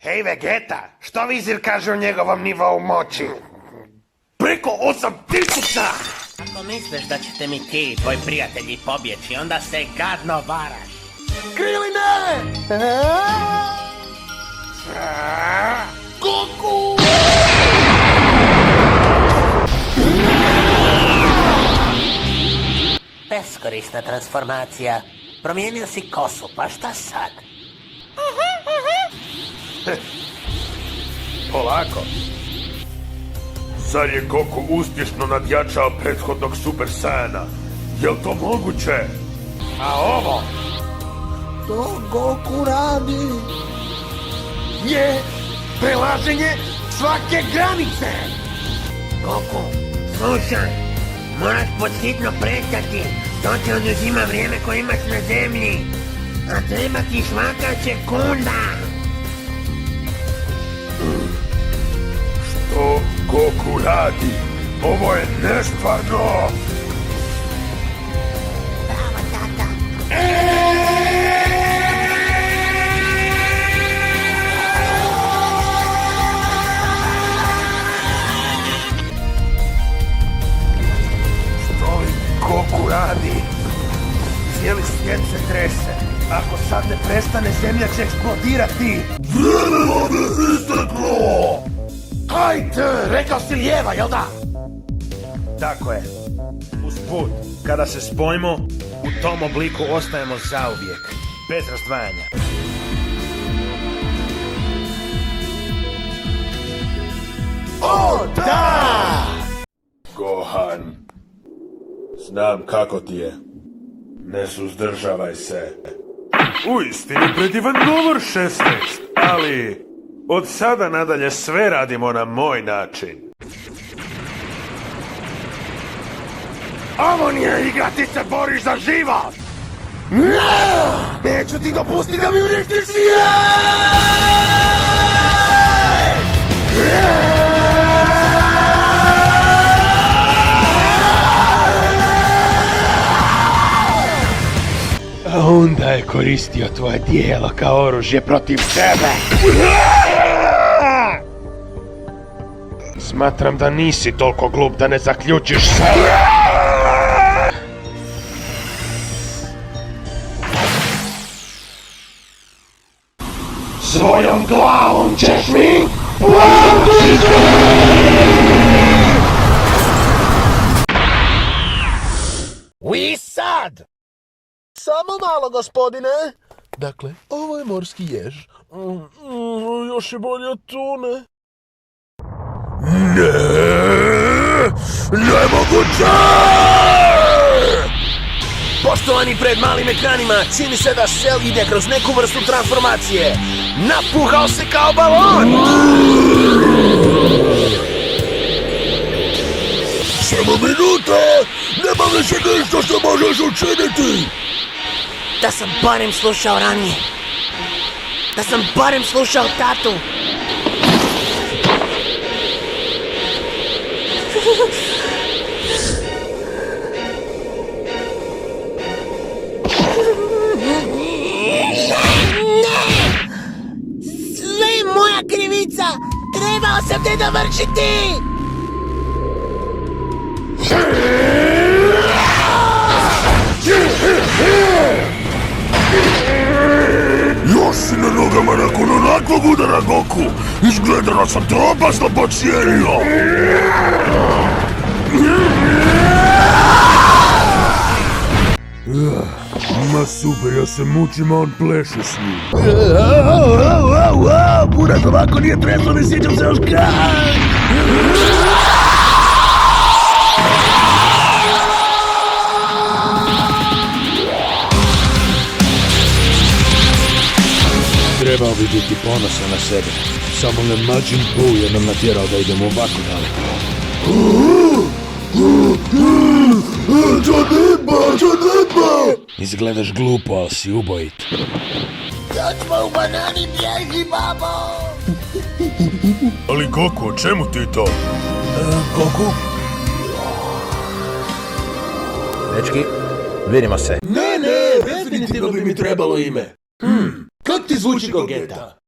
Hej Vegeta, što vizir kaže o njegovom nivou moći? Preko 8000! Ako misliš da ćete mi ti i tvoji prijatelji pobjeći, onda se gadno varaš. Kriline! Goku! Beskorisna transformacija. Promijenio si kosu, pa šta sad? Polako. Zar je Goku uspješno nadjačao prethodnog Super Saiyana? Jel to moguće? A ovo? To Goku radi je prelaženje svake granice. Goku, slušaj, moraš podhitno prestati. To ti oduzima vrijeme koje imaš na zemlji. A treba ti svaka sekunda. Što Goku radi? Ovo je nestvarno! Bravo, tata. Što li Goku radi? Cijeli svijet se trese. Ako sad ne prestane, zemlja će eksplodirati. Vrijeme vam je isteklo! Hajde, rekao si lijeva, jel da? Tako je. Usput, kada se spojimo, u tom obliku ostajemo zauvijek. Bez razdvajanja. O, da! Gohan, znam kako ti je. Ne suzdržavaj se. Uistinu predivan govor 16, ali od sada nadalje sve radimo na moj način. Ovo nije igra, ti se boriš za život! Neću ti dopustiti da mi uništiš svijet! A onda je koristio tvoje dijelo kao oružje protiv sebe. Smatram da nisi toliko glup da ne zaključiš sve. Svojom glavom ćeš mi platiti! Vi sad! Samo malo, gospodine. Dakle, ovo je morski jež. Još je bolje od tune. Nemoguće! Poštovani pred malim ekranima, čini se da Cell ide kroz neku vrstu transformacije. Napuhao se kao balon! Samo minuta! Nema više nešto što možeš učiniti! Da sam barem slušao ranije. Da sam barem slušao tatu. Sve je moja krivica! Trebao sam te dovršiti! Još si na nogama nakon onakvog udara, Goku! Izgleda da sam te opasno podcijenio! Ma super, ja se mučim, a on pleše s njim. Burak ovako nije treslo, ne sjećam se još kaj! Trebao bi biti ponosan na sebe. Samo ne Majin Buu je nam natjerao da idemo ovako daleko. Džaneba! Izgledaš glupo, ali si ubojit. Sad smo u banani, bježi, babo! Ali Goku, o čemu ti to? Goku? Dečki, vidimo se. Ne, definitivno bi mi trebalo ime. Kako ti zvuči Gogeta?